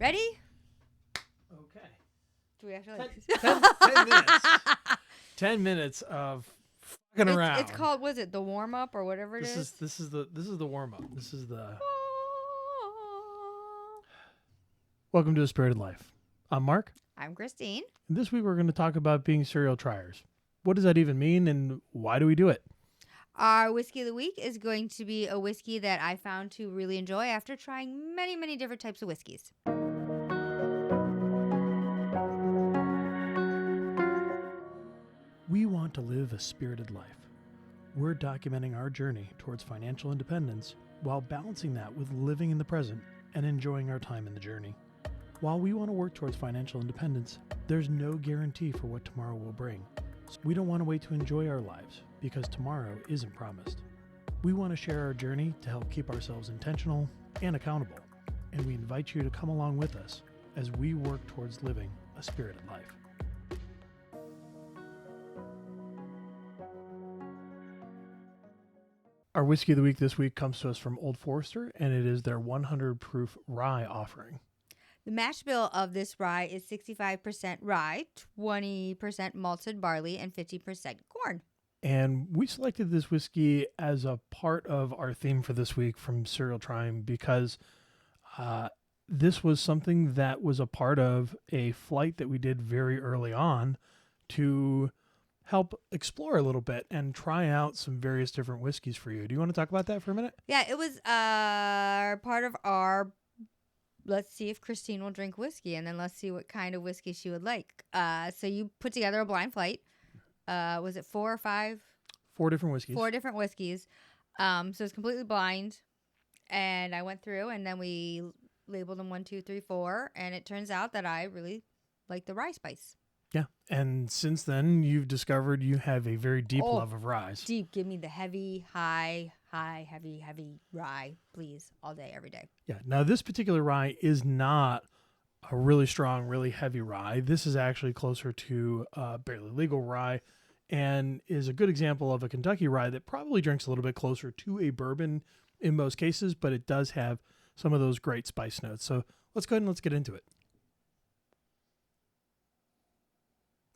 Ready? Okay. Do we have to like... 10 minutes. 10 minutes of fucking around. It's called, was it the warm up or whatever it is? This is the warm up. This is the Welcome to A Spirited Life. I'm Mark. I'm Christine. And this week we're going to talk about being serial triers. What does that even mean and why do we do it? Our whiskey of the week is going to be a whiskey that I found to really enjoy after trying many, many different types of whiskeys. We want to live a spirited life. We're documenting our journey towards financial independence while balancing that with living in the present and enjoying our time in the journey. While we want to work towards financial independence, there's no guarantee for what tomorrow will bring. We don't want to wait to enjoy our lives because tomorrow isn't promised. We want to share our journey to help keep ourselves intentional and accountable, and we invite you to come along with us as we work towards living a spirited life. Our whiskey of the week this week comes to us from Old Forester, and it is their 100 proof rye offering. The mash bill of this rye is 65% rye, 20% malted barley, and 50% corn. And we selected this whiskey as a part of our theme for this week from Serial Trying because this was something that was a part of a flight that we did very early on to help explore a little bit and try out some various different whiskeys for you. Do you want to talk about that for a minute? Yeah, it was part of our... Let's see if Christine will drink whiskey, and then let's see what kind of whiskey she would like. So you put together a blind flight. Was it 4 or 5? 4 different whiskeys. 4 different whiskeys. So it's completely blind. And I went through, and then we labeled them 1, 2, 3, 4. And it turns out that I really like the rye spice. Yeah. And since then, you've discovered you have a very deep love of rye. Deep. Give me the heavy, high, heavy rye, please, all day, every day. Yeah. Now, this particular rye is not a really strong, really heavy rye. This is actually closer to barely legal rye and is a good example of a Kentucky rye that probably drinks a little bit closer to a bourbon in most cases, but it does have some of those great spice notes. So let's go ahead and let's get into it.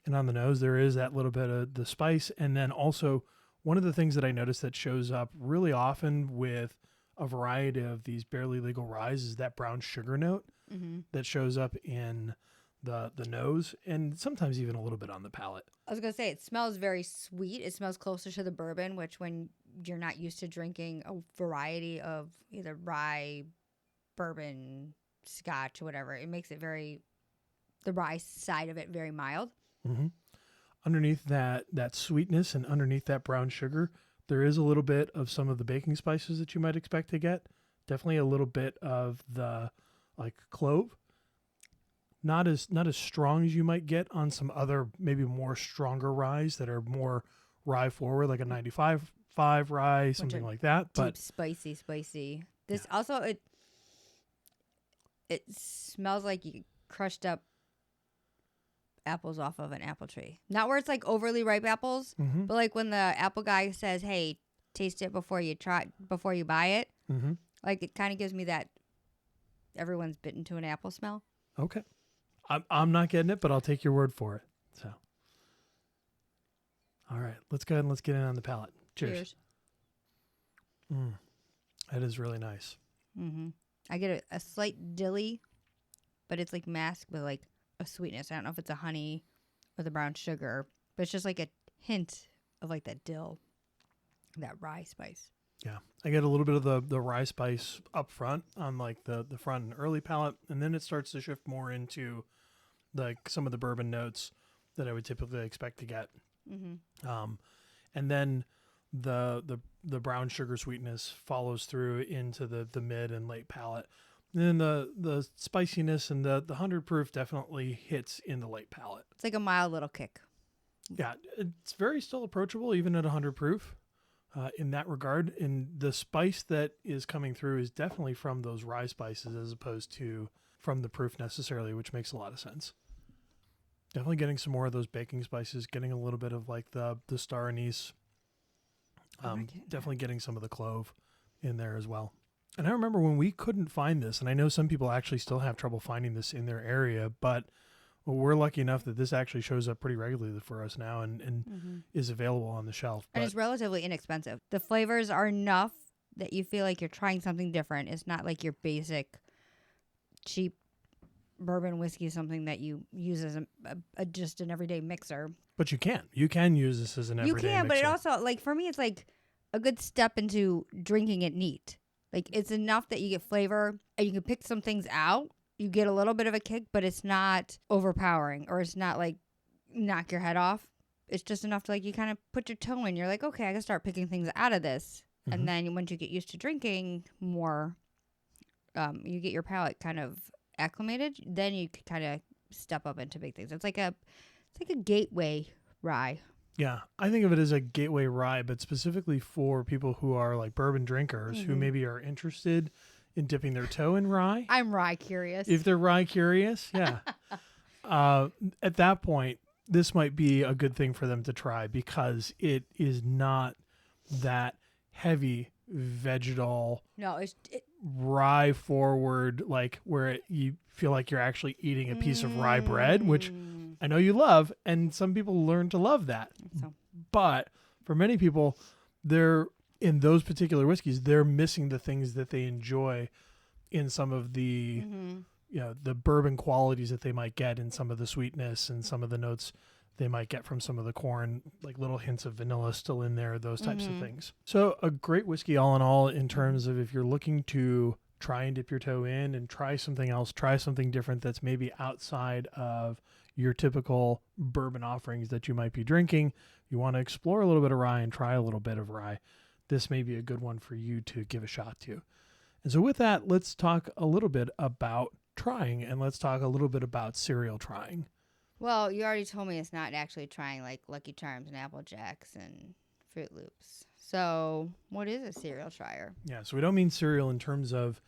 And on the nose, there is that little bit of the spice. And then also one of the things that I noticed that shows up really often with a variety of these barely legal ryes is that brown sugar note that shows up in the nose and sometimes even a little bit on the palate. I was going to say, it smells very sweet. It smells closer to the bourbon, which when you're not used to drinking a variety of either rye, bourbon, scotch, or whatever, it makes it the rye side of it very mild. Mm-hmm. Underneath that sweetness and underneath that brown sugar, there is a little bit of some of the baking spices that you might expect to get. Definitely a little bit of the clove. Not as strong as you might get on some other maybe more stronger ryes that are more rye forward, like a 95.5 rye, something like that. But deep, spicy. This also it smells like you crushed up apples off of an apple tree. Not where it's like overly ripe apples, but like when the apple guy says, "Hey, taste it before you buy it." Mm-hmm. Like it kind of gives me that everyone's bitten to an apple smell. Okay, I'm not getting it, but I'll take your word for it. So, all right, let's go ahead and let's get in on the palate. Cheers. That is really nice. Mm-hmm. I get a slight dilly, but it's like masked with like a sweetness. I don't know if it's a honey or the brown sugar, but it's just like a hint of like that dill, that rye spice. Yeah. I get a little bit of the rye spice up front on like the front and early palate, and then it starts to shift more into like some of the bourbon notes that I would typically expect to get. Mm-hmm. And then the brown sugar sweetness follows through into the mid and late palate. And then the spiciness and the 100 proof definitely hits in the late palate. It's like a mild little kick. Yeah, it's very still approachable even at 100 proof in that regard. And the spice that is coming through is definitely from those rye spices as opposed to from the proof necessarily, which makes a lot of sense. Definitely getting some more of those baking spices, getting a little bit of like the star anise. Definitely getting some of the clove in there as well. And I remember when we couldn't find this, and I know some people actually still have trouble finding this in their area, but we're lucky enough that this actually shows up pretty regularly for us now and is available on the shelf. And it's relatively inexpensive. The flavors are enough that you feel like you're trying something different. It's not like your basic cheap bourbon whiskey, something that you use as a just an everyday mixer. But you can use this as an everyday mixer. You can, but it also, like, for me, it's like a good step into drinking it neat. Like, it's enough that you get flavor and you can pick some things out. You get a little bit of a kick, but it's not overpowering, or it's not like knock your head off. It's just enough to, like, you kind of put your toe in. You're like, okay, I can start picking things out of this. And then once you get used to drinking more, you get your palate kind of acclimated. Then you can kind of step up into big things. It's like a gateway rye. Yeah, I think of it as a gateway rye, but specifically for people who are like bourbon drinkers who maybe are interested in dipping their toe in rye. I'm rye curious. If they're rye curious, yeah. At that point, this might be a good thing for them to try because it is not that heavy vegetal. No, it's rye forward, like where you feel like you're actually eating a piece of rye bread, which I know you love, and some people learn to love that. So. But for many people, they're in those particular whiskeys, they're missing the things that they enjoy in some of the the bourbon qualities that they might get in some of the sweetness and some of the notes they might get from some of the corn, like little hints of vanilla still in there, those types of things. So a great whiskey all in all, in terms of if you're looking to try and dip your toe in and try something else, try something different that's maybe outside of your typical bourbon offerings that you might be drinking. You want to explore a little bit of rye and try a little bit of rye. This may be a good one for you to give a shot to. And so with that, let's talk a little bit about trying, and let's talk a little bit about cereal trying. Well, you already told me it's not actually trying like Lucky Charms and Apple Jacks and Fruit Loops. So what is a cereal trier? Yeah, so we don't mean cereal in terms of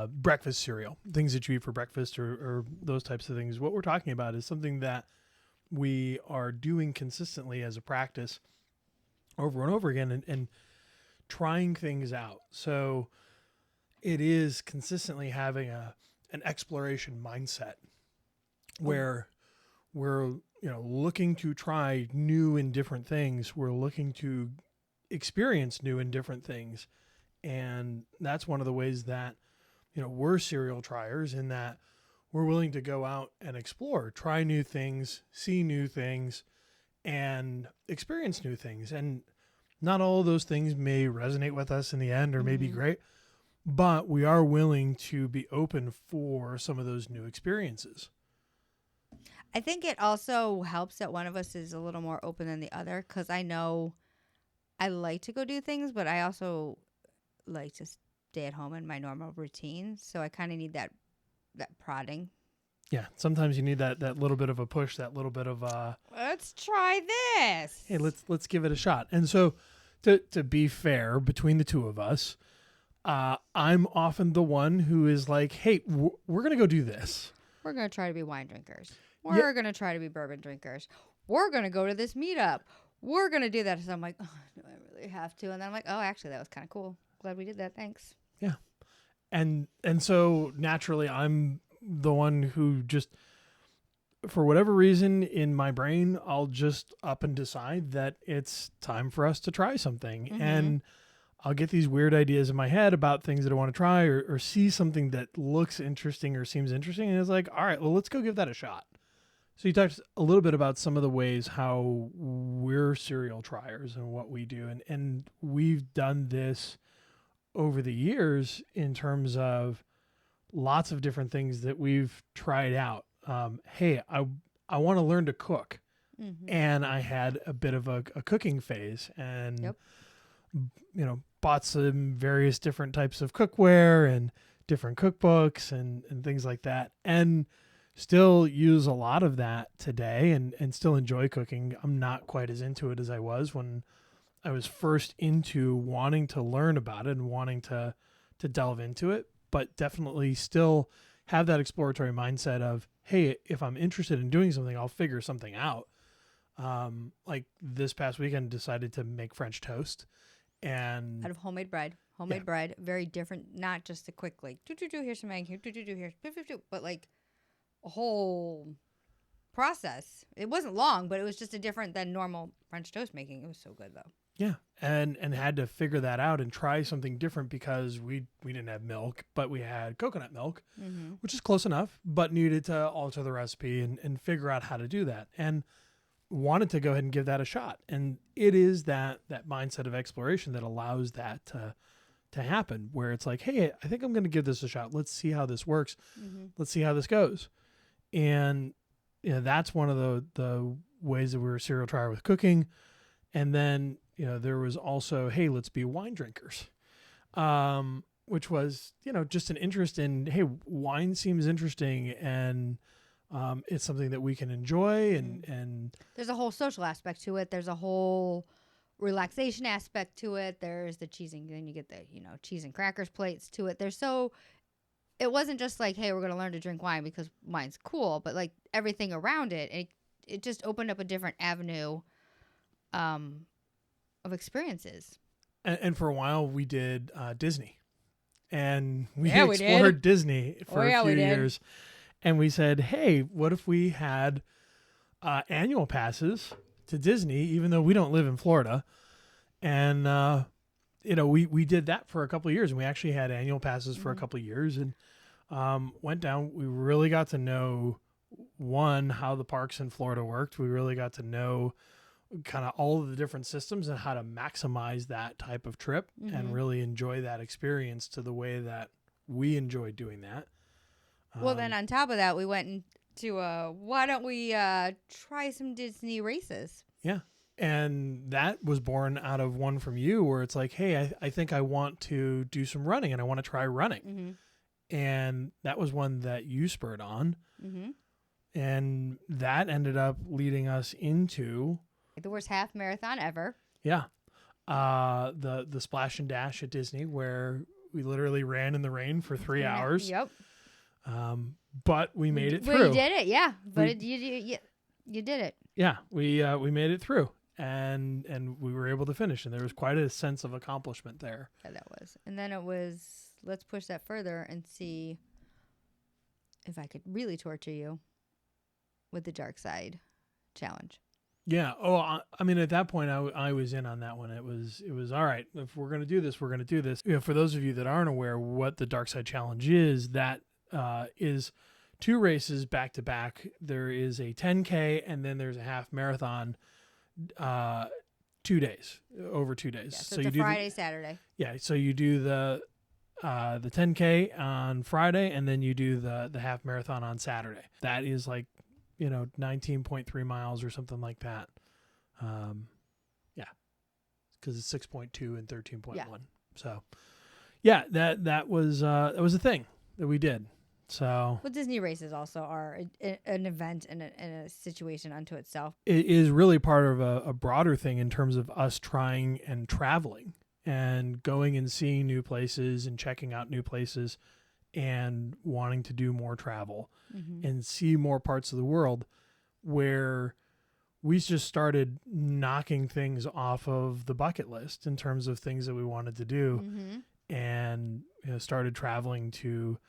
breakfast cereal, things that you eat for breakfast or those types of things. What we're talking about is something that we are doing consistently as a practice over and over again and trying things out. So it is consistently having an exploration mindset where we're looking to try new and different things. We're looking to experience new and different things. And that's one of the ways that, we're cereal triers, in that we're willing to go out and explore, try new things, see new things, and experience new things. And not all of those things may resonate with us in the end or may be great, but we are willing to be open for some of those new experiences. I think it also helps that one of us is a little more open than the other, because I know I like to go do things, but I also like to stay at home in my normal routine. So I kind of need that prodding. Yeah, sometimes you need that little bit of a push, that little bit of let's try this. Hey, let's give it a shot. And so to be fair between the two of us, I'm often the one who is like, hey, we're going to go do this. We're going to try to be wine drinkers. We're going to try to be bourbon drinkers. We're going to go to this meetup. We're going to do that. So I'm like, oh, do I really have to? And then I'm like, oh, actually, that was kind of cool. Glad we did that. Thanks. Yeah. And so naturally, I'm the one who just, for whatever reason in my brain, I'll just up and decide that it's time for us to try something. And I'll get these weird ideas in my head about things that I want to try or see something that looks interesting or seems interesting. And it's like, all right, well, let's go give that a shot. So you talked a little bit about some of the ways how we're cereal triers and what we do. And we've done this over the years in terms of lots of different things that we've tried out. Hey, I want to learn to cook. And I had a bit of a cooking phase and, bought some various different types of cookware and different cookbooks and things like that. And still use a lot of that today and still enjoy cooking. I'm not quite as into it as I was when I was first into wanting to learn about it and wanting to delve into it, but definitely still have that exploratory mindset of, hey, if I'm interested in doing something, I'll figure something out. Like this past weekend, decided to make French toast, And out of homemade bread. Homemade bread, very different, not just a quick like here's some egg, here here's but like a whole process. It wasn't long, but it was just a different than normal French toast making. It was so good though. Yeah, and had to figure that out and try something different because we didn't have milk, but we had coconut milk, which is close enough, but needed to alter the recipe and figure out how to do that. And wanted to go ahead and give that a shot. And it is that mindset of exploration that allows that to happen, where it's like, hey, I think I'm going to give this a shot. Let's see how this works. Let's see how this goes. And that's one of the ways that we were a serial trier with cooking. And then, there was also, hey, let's be wine drinkers, which was, just an interest in, hey, wine seems interesting and it's something that we can enjoy. And there's a whole social aspect to it. There's a whole relaxation aspect to it. There's the cheesing. Then you get the, cheese and crackers plates to it. It wasn't just like, hey, we're going to learn to drink wine because wine's cool, but like everything around it, it just opened up a different avenue of experiences. And for a while we did Disney, and we explored Disney for a few years. And we said, hey, what if we had annual passes to Disney, even though we don't live in Florida? And, we did that for a couple of years, and we actually had annual passes for a couple of years and went down. We really got to know, one, how the parks in Florida worked. We really got to know kind of all of the different systems and how to maximize that type of trip and really enjoy that experience to the way that we enjoyed doing that. Well, then on top of that, we went into why don't we try some Disney races? Yeah. And that was born out of one from you where it's like, hey, I think I want to do some running and I want to try running. And that was one that you spurred on. And that ended up leading us into the worst half marathon ever. Yeah. The Splash and Dash at Disney, where we literally ran in the rain for 3 hours. Yep. But we made it through. We did it, yeah. But you did it. Yeah, we made it through, and we were able to finish, and there was quite a sense of accomplishment there. Yeah, that was. And then it was, let's push that further and see if I could really torture you with the dark side challenge. Yeah. Oh, I mean, at that point, I was in on that one. It was all right. If we're going to do this, we're going to do this. For those of you that aren't aware what the Dark Side Challenge is, that is 2 races back to back. There is a 10K and then there's a half marathon, 2 days, over 2 days. Yeah, so it's a Friday, Saturday. Yeah. So you do the 10K on Friday and then you do the half marathon on Saturday. That is like, 19.3 miles or something like that. Yeah. Cause it's 6.2 and 13.1. Yeah. So yeah, that was a thing that we did. So well, Disney races also are an event and a situation unto itself. It is really part of a broader thing in terms of us trying and traveling and going and seeing new places and checking out new places and wanting to do more travel and see more parts of the world, where we just started knocking things off of the bucket list in terms of things that we wanted to do and started traveling to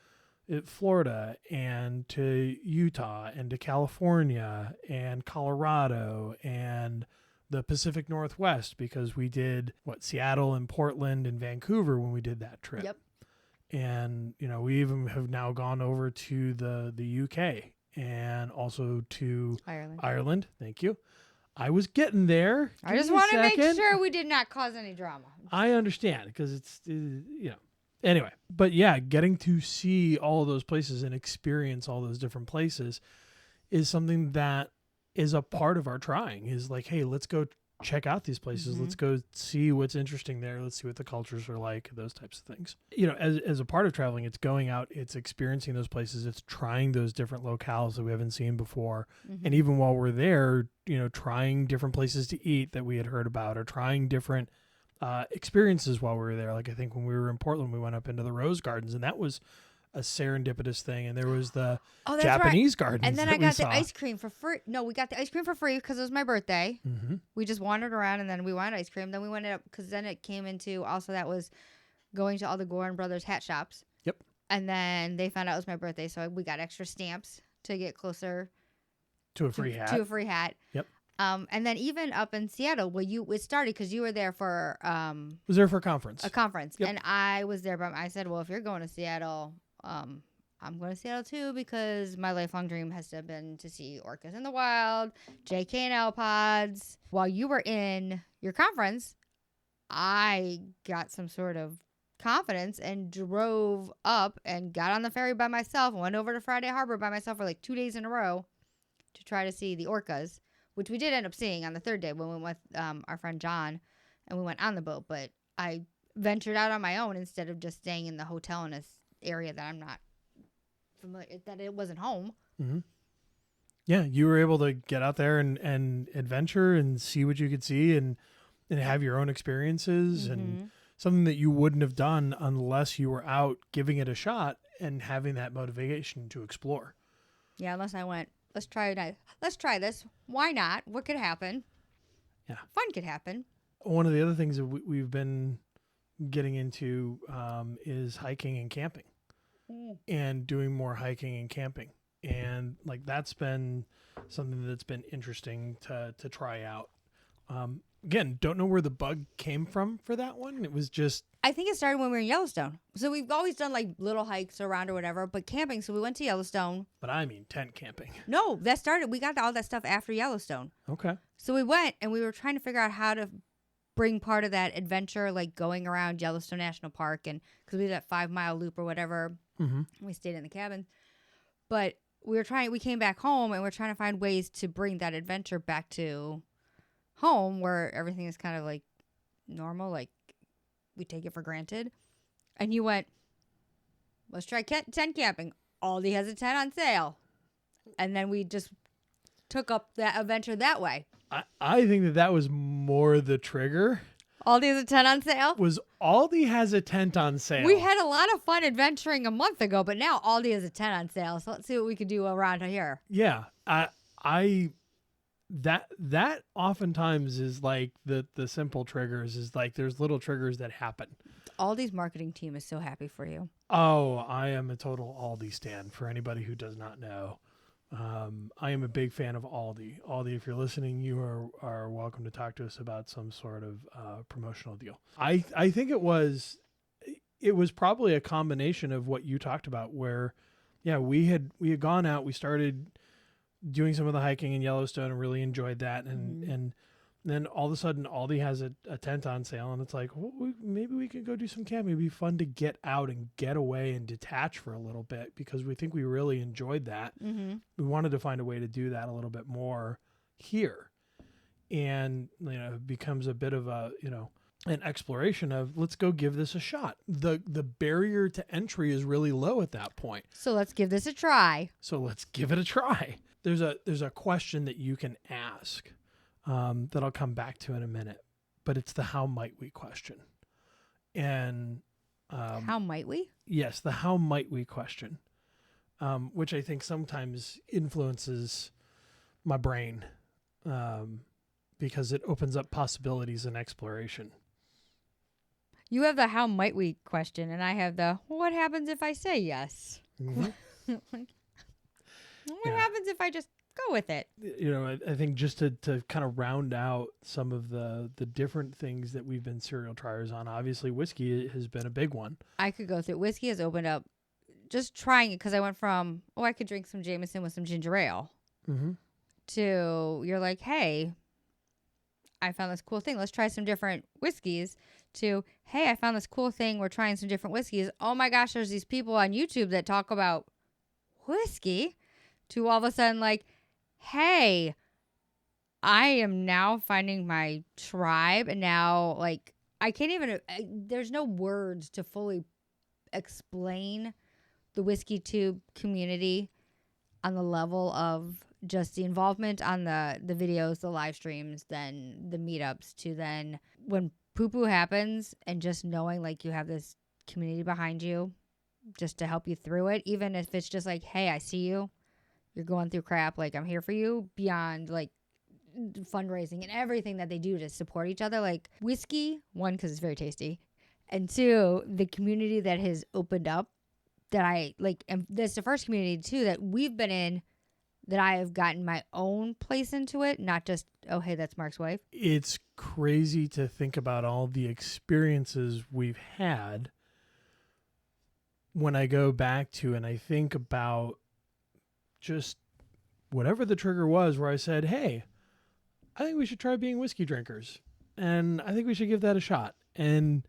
Florida and to Utah and to California and Colorado and the Pacific Northwest, because we did Seattle and Portland and Vancouver when we did that trip. Yep. And, we even have now gone over to the UK and also to Ireland. Thank you. I was getting there. I just want to make sure we did not cause any drama. I understand, because it's, anyway. But yeah, getting to see all of those places and experience all those different places is something that is a part of our trying, is like, hey, let's go check out these places. Let's go see what's interesting there. Let's see what the cultures are like, those types of things. As a part of traveling, it's going out, it's experiencing those places, it's trying those different locales that we haven't seen before. And even while we're there, trying different places to eat that we had heard about, or trying different experiences while we were there. Like I think when we were in Portland, we went up into the Rose Gardens, and that was serendipitous thing, and there was the Oh, that's Japanese right. gardens. And then that I got we the saw. ice cream for free. No, we got the ice cream for free because it was my birthday. Mm-hmm. We just wandered around, and then we wanted ice cream. Then we went up because then it came into also that was going to all the Gorin Brothers hat shops. Yep. And then they found out it was my birthday, so we got extra stamps to get closer To a free hat. To a free hat. Yep. And then even up in Seattle, well, it started because you were there for was there for a conference. Yep. And I was there, but I said, well, if you're going to Seattle, I'm going to Seattle too because my lifelong dream has been to see orcas in the wild, JK and L pods. While you were in your conference, I got some sort of confidence and drove up and got on the ferry by myself and went over to Friday Harbor by myself for like 2 days in a row to try to see the orcas, which we did end up seeing on the third day when we went with our friend John and we went on the boat. But I ventured out on my own instead of just staying in the hotel in this area that I'm not familiar, that it wasn't home. Mm-hmm. Yeah, you were able to get out there and adventure and see what you could see and have your own experiences and something that you wouldn't have done unless you were out giving it a shot and having that motivation to explore. Yeah, unless I went, let's try this. Why not? What could happen? Yeah. Fun could happen. One of the other things that we've been getting into is hiking and camping and doing more hiking and camping. And like that's been something that's been interesting to try out. Again, don't know where the bug came from for that one. It was just... I think it started when we were in Yellowstone. So we've always done like little hikes around or whatever, but camping. So we went to Yellowstone. But I mean tent camping. No, we got all that stuff after Yellowstone. Okay. So we went and we were trying to figure out how to bring part of that adventure, like going around Yellowstone National Park. And because we did that 5-mile loop or whatever, we stayed in the cabin. But we came back home and we're trying to find ways to bring that adventure back to home where everything is kind of like normal, like we take it for granted. And you went, let's try tent camping. Aldi has a tent on sale. And then we just took up that adventure that way. I think that was more the trigger. Aldi has a tent on sale? Was Aldi has a tent on sale. We had a lot of fun adventuring a month ago, but now Aldi has a tent on sale. So let's see what we can do around here. Yeah. That oftentimes is like the simple triggers is like there's little triggers that happen. Aldi's marketing team is so happy for you. Oh, I am a total Aldi stan for anybody who does not know. I am a big fan of Aldi. Aldi, if you're listening, you are welcome to talk to us about some sort of promotional deal. I think it was probably a combination of what you talked about where, yeah, we had gone out, we started doing some of the hiking in Yellowstone and really enjoyed that. And then all of a sudden Aldi has a tent on sale and it's like, well, maybe we could go do some camping. It'd be fun to get out and get away and detach for a little bit because we think we really enjoyed that. We wanted to find a way to do that a little bit more here. And, it becomes a bit of an exploration of let's go give this a shot. The barrier to entry is really low at that point. So let's give this a try. There's a question that you can ask that I'll come back to in a minute, but it's the how might we question. And how might we? Yes, the how might we question, which I think sometimes influences my brain because it opens up possibilities and exploration. You have the how might we question, and I have the what happens if I say yes? What happens if I just go with it? I think just to kind of round out some of the different things that we've been serial triers on, obviously whiskey has been a big one. I could go through. Whiskey has opened up just trying it because I went from, I could drink some Jameson with some ginger ale to you're like, hey, I found this cool thing. Let's try some different whiskeys to, hey, I found this cool thing. We're trying some different whiskeys. Oh my gosh, there's these people on YouTube that talk about whiskey. To all of a sudden like, hey, I am now finding my tribe. And now like, I can't even, there's no words to fully explain the Whiskey Tube community on the level of just the involvement on the videos, the live streams, then the meetups to then when poo-poo happens and just knowing like you have this community behind you just to help you through it. Even if it's just like, hey, I see you. You're going through crap. Like, I'm here for you, beyond like fundraising and everything that they do to support each other. Like whiskey, one, because it's very tasty. And two, the community that has opened up that I like. And this is the first community too that we've been in that I have gotten my own place into it. Not just, oh, hey, that's Mark's wife. It's crazy to think about all the experiences we've had when I go back to and I think about just whatever the trigger was where I said, hey, I think we should try being whiskey drinkers. And I think we should give that a shot. And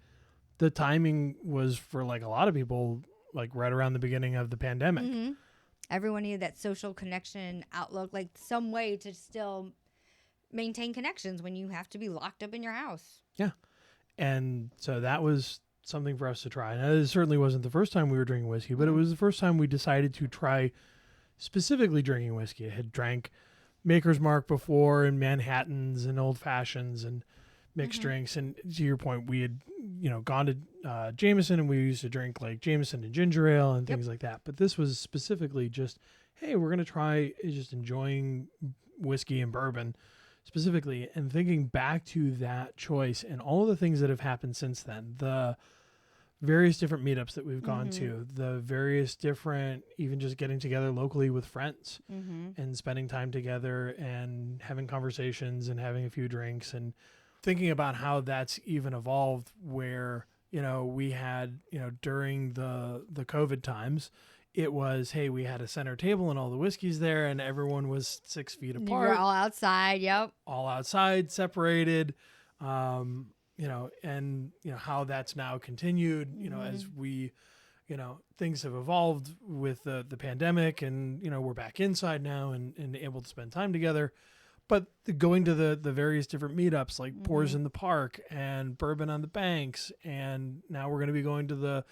the timing was for like a lot of people, like right around the beginning of the pandemic. Mm-hmm. Everyone needed that social connection outlook, like some way to still maintain connections when you have to be locked up in your house. Yeah. And so that was something for us to try. And it certainly wasn't the first time we were drinking whiskey, but it was the first time we decided to try specifically drinking whiskey. I had drank Maker's Mark before, and Manhattans and Old Fashions and mixed drinks. And to your point, we had, gone to Jameson, and we used to drink like Jameson and ginger ale and things like that. But this was specifically just, hey, we're going to try just enjoying whiskey and bourbon specifically, and thinking back to that choice and all of the things that have happened since then, the various different meetups that we've gone to, the various different, even just getting together locally with friends and spending time together and having conversations and having a few drinks, and thinking about how that's even evolved where, we had, during the COVID times, it was, hey, we had a center table and all the whiskeys there and everyone was 6 feet apart. You're all outside. Yep. All outside, separated. How that's now continued, as we, things have evolved with the pandemic, and, we're back inside now and able to spend time together. But going to the various different meetups like Pours in the Park and Bourbon on the Banks, and now we're going to be going to the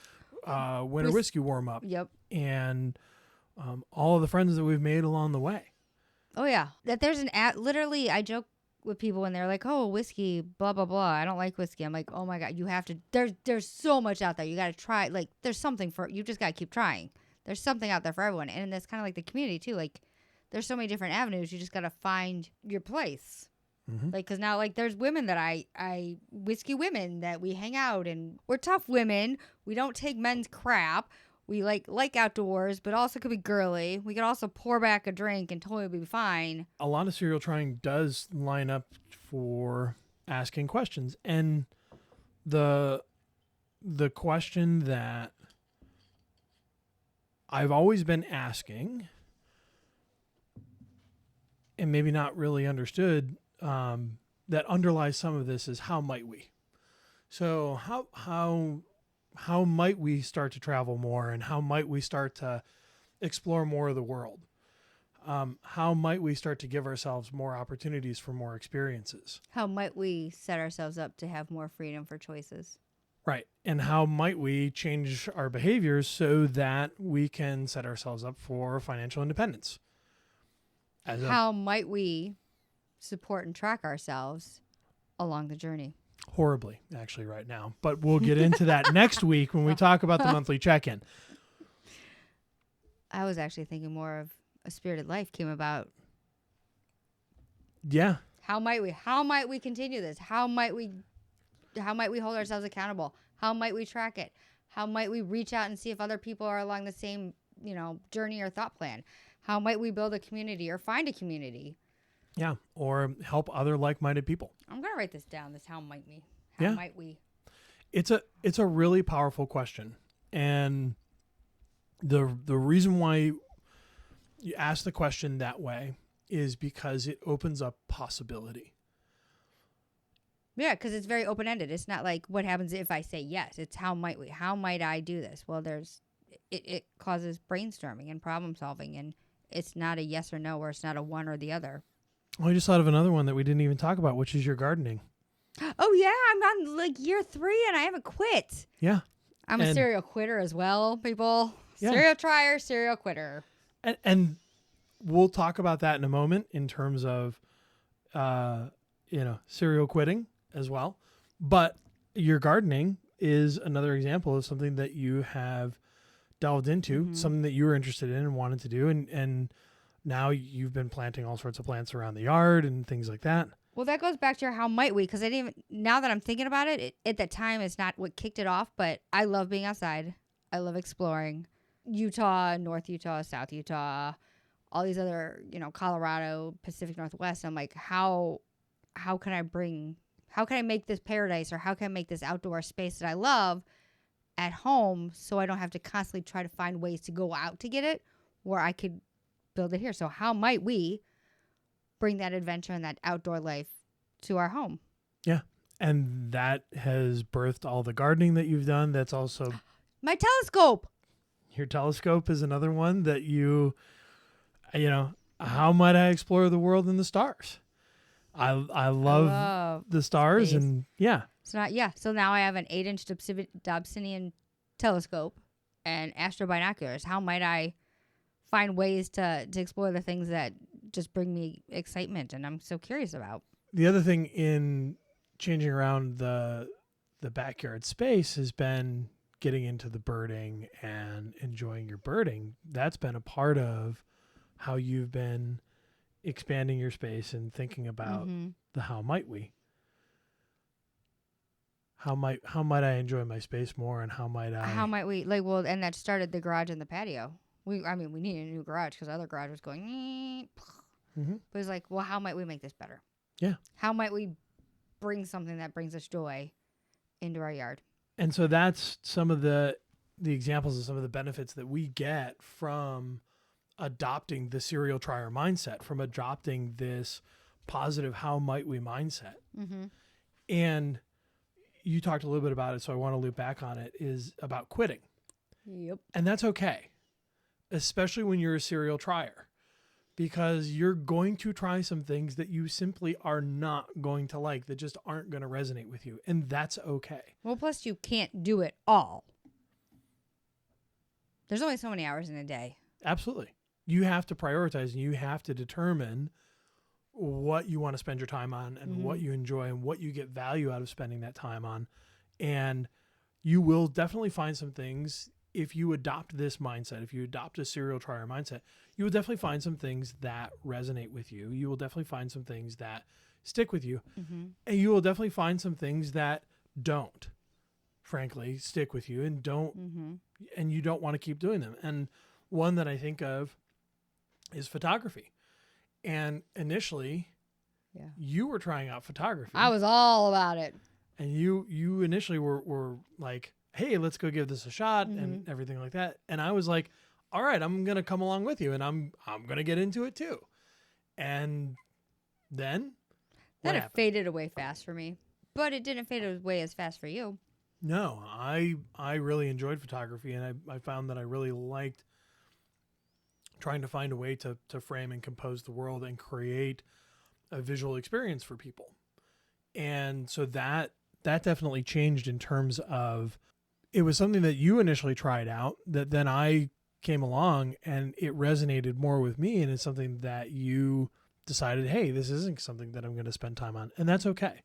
Winter Whiskey Warm-Up. Yep. And all of the friends that we've made along the way. Oh, yeah. That there's an literally, I joke with people when they're like, oh, whiskey, blah, blah, blah. I don't like whiskey. I'm like, oh, my God, you have to. There's so much out there. You got to try. Like, there's something for, you just got to keep trying. There's something out there for everyone. And that's kind of like the community, too. Like, there's so many different avenues. You just got to find your place. Like, because now, like, there's women that I whiskey women that we hang out, and we're tough women. We don't take men's crap. We like outdoors, but also could be girly. We could also pour back a drink and totally be fine. A lot of serial trying does line up for asking questions. And the question that I've always been asking, and maybe not really understood, that underlies some of this is how might we? So how might we start to travel more, and how might we start to explore more of the world? How might we start to give ourselves more opportunities for more experiences? How might we set ourselves up to have more freedom for choices? Right. And how might we change our behaviors so that we can set ourselves up for financial independence? How might we support and track ourselves along the journey? Horribly, actually, right now. But we'll get into that next week when we talk about the monthly check-in. I was actually thinking more of a spirited life came about. Yeah. How might we continue this? How might we hold ourselves accountable? How might we track it? How might we reach out and see if other people are along the same, journey or thought plan? How might we build a community or find a community? Yeah, or help other like-minded people. I'm going to write this down. How might we? How might we? It's a really powerful question. And the reason why you ask the question that way is because it opens up possibility. Yeah, because it's very open-ended. It's not like what happens if I say yes. It's how might we? How might I do this? Well, it causes brainstorming and problem solving, and it's not a yes or no, or it's not a one or the other. Well, I just thought of another one that we didn't even talk about, which is your gardening. Oh, yeah. I'm on like year 3 and I haven't quit. Yeah. I'm a serial quitter as well, people. Yeah. Serial trier, serial quitter. And we'll talk about that in a moment in terms of, serial quitting as well. But your gardening is another example of something that you have delved into, Mm-hmm. something that you were interested in and wanted to do. And now you've been planting all sorts of plants around the yard and things like that. Well, that goes back to your how might we, because I didn't even, now that I'm thinking about it, at the time it's not what kicked it off, but I love being outside. I love exploring Utah, North Utah, South Utah, all these other, Colorado, Pacific Northwest. I'm like, how can I make this paradise, or how can I make this outdoor space that I love at home so I don't have to constantly try to find ways to go out to get it, where I could build it here. So how might we bring that adventure and that outdoor life to our home? Yeah. And that has birthed all the gardening that you've done. That's also My telescope. your telescope is another one that how might I explore the world and the stars? I love the stars space. and yeah. So now I have an 8-inch Dobsonian telescope and astro binoculars. How might I find ways to explore the things that just bring me excitement and I'm so curious about? The other thing in changing around the backyard space has been getting into the birding and enjoying your birding. That's been a part of how you've been expanding your space and thinking about the how might we. How might I enjoy my space more, and how might we and that started the garage and the patio. We needed a new garage because the other garage was going. But it's like, well, how might we make this better? Yeah. How might we bring something that brings us joy into our yard? And so that's some of the examples of some of the benefits that we get from adopting the serial trier mindset, from adopting this positive how might we mindset. And you talked a little bit about it, so I want to loop back on it, is about quitting. Yep. And that's okay, especially when you're a serial trier, because you're going to try some things that you simply are not going to like, that just aren't going to resonate with you. And that's okay. Well, plus you can't do it all. There's only so many hours in a day. Absolutely. You have to prioritize, and you have to determine what you want to spend your time on and what you enjoy and what you get value out of spending that time on. And you will definitely find some things, if you adopt this mindset, if you adopt a serial trier mindset, you will definitely find some things that resonate with you. You will definitely find some things that stick with you. And you will definitely find some things that don't, frankly, stick with you and and you don't want to keep doing them. And one that I think of is photography. And initially, you were trying out photography. I was all about it. And you initially were like, hey, let's go give this a shot and everything like that. And I was like, all right, I'm going to come along with you, and I'm going to get into it too. And then it faded away fast for me, but it didn't fade away as fast for you. No, I really enjoyed photography, and I found that I really liked trying to find a way to frame and compose the world and create a visual experience for people. And so that definitely changed in terms of, it was something that you initially tried out, that then I came along and it resonated more with me. And it's something that you decided, hey, this isn't something that I'm going to spend time on. And that's okay.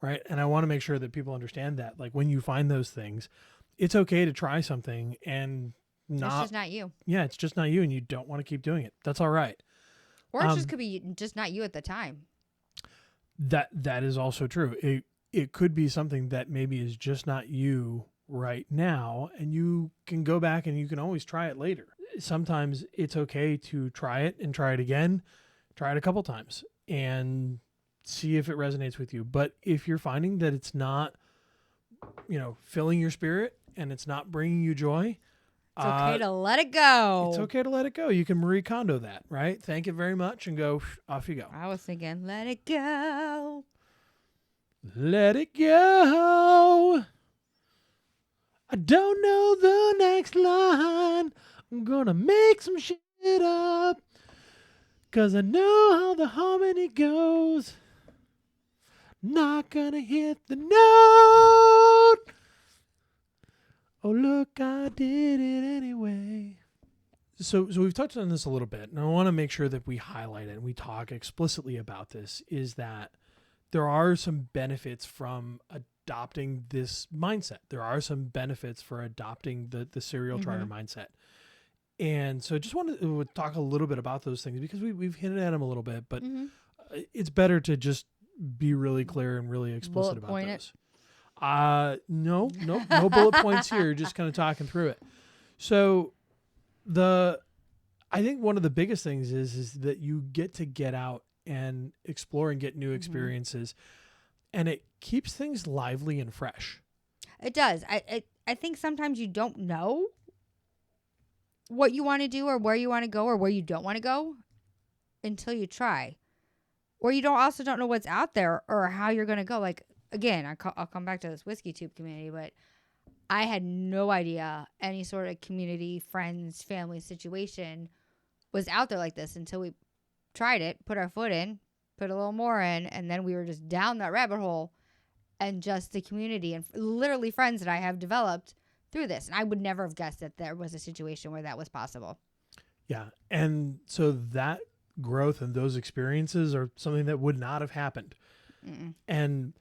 Right. And I want to make sure that people understand that, like, when you find those things, it's okay to try something and It's just not you. Yeah, it's just not you, and you don't want to keep doing it. That's all right. Or it just could be just not you at the time. That is also true. It could be something that maybe is just not you right now, and you can go back and you can always try it later. Sometimes it's okay to try it and try it again, try it a couple times and see if it resonates with you. But if you're finding that it's not, filling your spirit and it's not bringing you joy, it's okay to let it go. It's okay to let it go. You can Marie Kondo that, right? Thank it very much and go, off you go. I was thinking, let it go. Let it go. I don't know the next line. I'm gonna make some shit up, 'cause I know how the harmony goes. Not gonna hit the note. Oh, look, I did it anyway. So we've touched on this a little bit, and I want to make sure that we highlight it and we talk explicitly about this, is that there are some benefits from adopting this mindset. There are some benefits for adopting the serial trier mindset. And so I just wanted to talk a little bit about those things because we've hinted at them a little bit, but it's better to just be really clear and really explicit about those. No bullet points here. Just kind of talking through it. So I think one of the biggest things is that you get out and explore and get new experiences, and it keeps things lively and fresh. It does. I think sometimes you don't know what you want to do or where you want to go or where you don't want to go until you try. Or you don't know what's out there or how you're going to go. Like, again, I'll come back to this whiskey tube community, but I had no idea any sort of community, friends, family situation was out there like this until we tried it, put our foot in, put a little more in, and then we were just down that rabbit hole, and just the community and literally friends that I have developed through this. And I would never have guessed that there was a situation where that was possible. Yeah. And so that growth and those experiences are something that would not have happened. And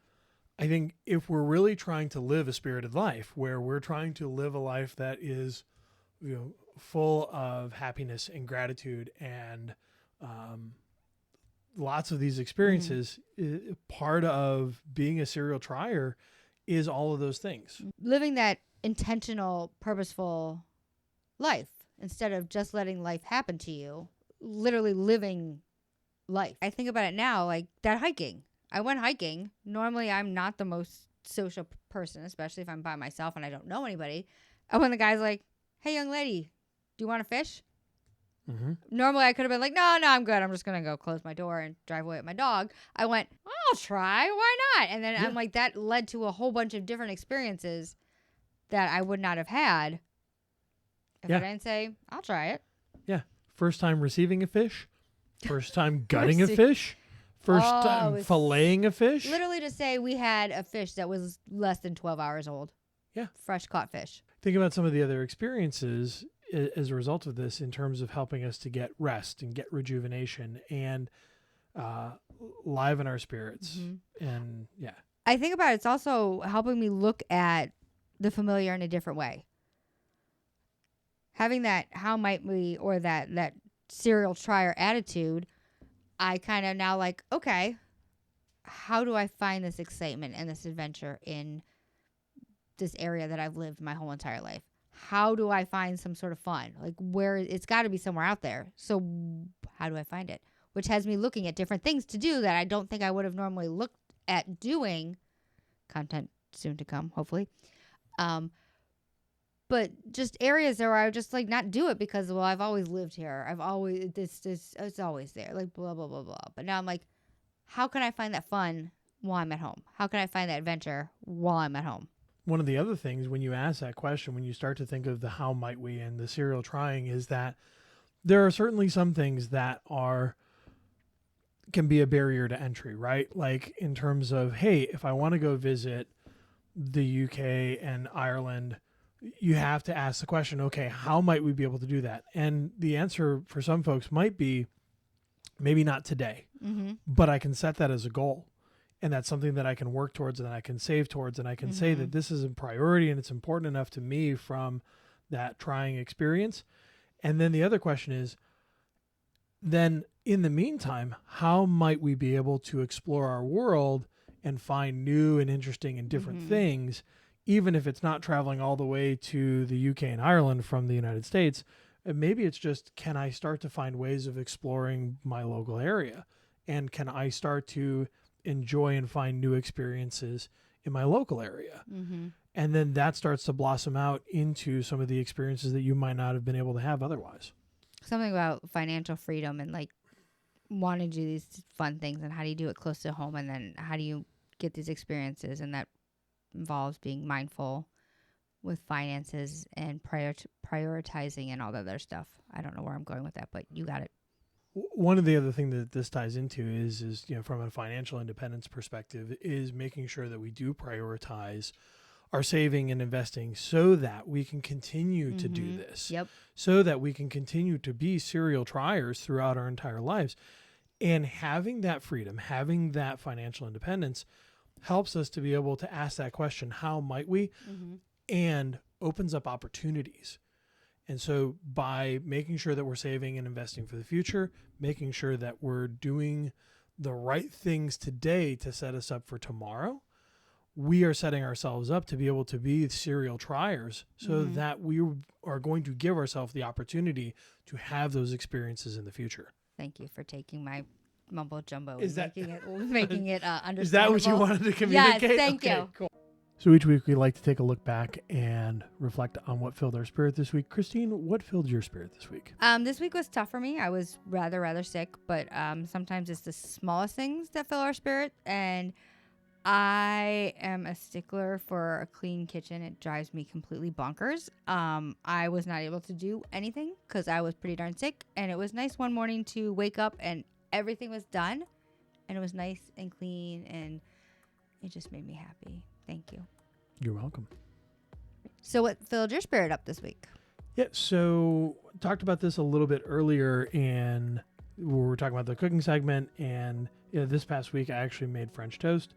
I think if we're really trying to live a spirited life, where we're trying to live a life that is, full of happiness and gratitude and lots of these experiences, part of being a serial trier is all of those things. Living that intentional, purposeful life instead of just letting life happen to you, literally living life. I think about it now, like that hiking. I went hiking. Normally, I'm not the most social person, especially if I'm by myself and I don't know anybody. And when the guy's like, "Hey, young lady, do you want to fish?" Normally, I could have been like, no, I'm good. I'm just going to go close my door and drive away with my dog. I went, I'll try. Why not? And then I'm like, that led to a whole bunch of different experiences that I would not have had if I didn't say, I'll try it. Yeah. First time receiving a fish. First time gutting a fish. First time filleting a fish. Literally to say we had a fish that was less than 12 hours old. Yeah. Fresh caught fish. Think about some of the other experiences as a result of this in terms of helping us to get rest and get rejuvenation and liven our spirits. And I think about it's also helping me look at the familiar in a different way. Having that how might we or that serial trier attitude, I kind of now like, okay, how do I find this excitement and this adventure in this area that I've lived my whole entire life? How do I find some sort of fun? Like where it's got to be somewhere out there. So how do I find it? Which has me looking at different things to do that I don't think I would have normally looked at doing. Content soon to come, hopefully. But just areas where I would just like not do it because, well, I've always lived here. I've always, it's always there. Like blah, blah, blah, blah. But now I'm like, how can I find that fun while I'm at home? How can I find that adventure while I'm at home? One of the other things when you ask that question, when you start to think of the how might we and the serial trying, is that there are certainly some things that can be a barrier to entry, right? Like in terms of, hey, if I want to go visit the UK and Ireland, you have to ask the question, okay, how might we be able to do that? And the answer for some folks might be maybe not today, but I can set that as a goal. And that's something that I can work towards and that I can save towards. And I can say that this is a priority and it's important enough to me from that trying experience. And then the other question is, then in the meantime, how might we be able to explore our world and find new and interesting and different things, even if it's not traveling all the way to the UK and Ireland from the United States? Maybe it's just, can I start to find ways of exploring my local area? And can I start to enjoy and find new experiences in my local area? And then that starts to blossom out into some of the experiences that you might not have been able to have otherwise. Something about financial freedom and like wanting to do these fun things, and how do you do it close to home, and then how do you get these experiences, and that involves being mindful with finances and prioritizing and all that other stuff. I don't know where I'm going with that, but you got it. One of the other things that this ties into is from a financial independence perspective, is making sure that we do prioritize our saving and investing so that we can continue to do this. So that we can continue to be serial triers throughout our entire lives. And having that freedom, having that financial independence helps us to be able to ask that question, how might we? And opens up opportunities. And so by making sure that we're saving and investing for the future, making sure that we're doing the right things today to set us up for tomorrow, we are setting ourselves up to be able to be serial triers so that we are going to give ourselves the opportunity to have those experiences in the future. Thank you for taking my mumbo jumbo Is and that making it understandable. Is that what you wanted to communicate? Yes, thank you. Cool. So each week we like to take a look back and reflect on what filled our spirit this week. Christine, what filled your spirit this week? This week was tough for me. I was rather sick, but sometimes it's the smallest things that fill our spirit. And I am a stickler for a clean kitchen. It drives me completely bonkers. I was not able to do anything because I was pretty darn sick. And it was nice one morning to wake up and everything was done. And it was nice and clean. And it just made me happy. Thank you. You're welcome. So what filled your spirit up this week? Yeah, so talked about this a little bit earlier in we were talking about the cooking segment, and this past week I actually made French toast,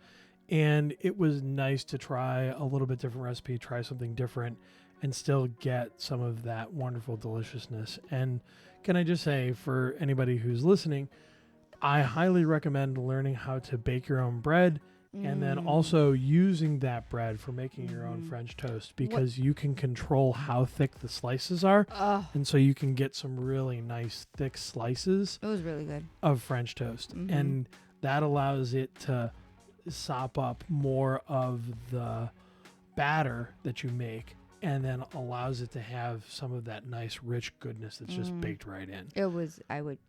and it was nice to try a little bit different recipe, try something different, and still get some of that wonderful deliciousness. And can I just say, for anybody who's listening, I highly recommend learning how to bake your own bread. And then also using that bread for making your own French toast, because you can control how thick the slices are. And so you can get some really nice thick slices. It was really good. Of French toast. And that allows it to sop up more of the batter that you make, and then allows it to have some of that nice rich goodness that's just baked right in. It was, I would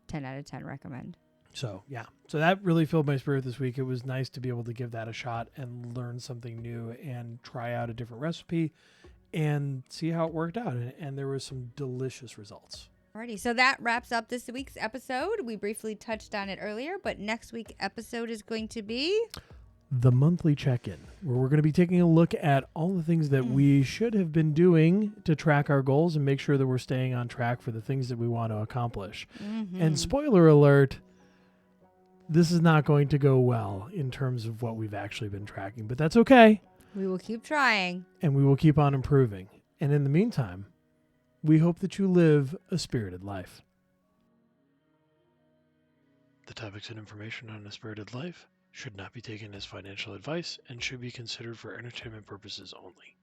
10 out of 10 recommend. So, yeah. So that really filled my spirit this week. It was nice to be able to give that a shot and learn something new and try out a different recipe and see how it worked out. And there were some delicious results. Alrighty. So that wraps up this week's episode. We briefly touched on it earlier, but next week's episode is going to be the monthly check-in, where we're going to be taking a look at all the things that we should have been doing to track our goals and make sure that we're staying on track for the things that we want to accomplish. And spoiler alert, this is not going to go well in terms of what we've actually been tracking, but that's okay. We will keep trying. And we will keep on improving. And in the meantime, we hope that you live a spirited life. The topics and information on A Spirited Life should not be taken as financial advice and should be considered for entertainment purposes only.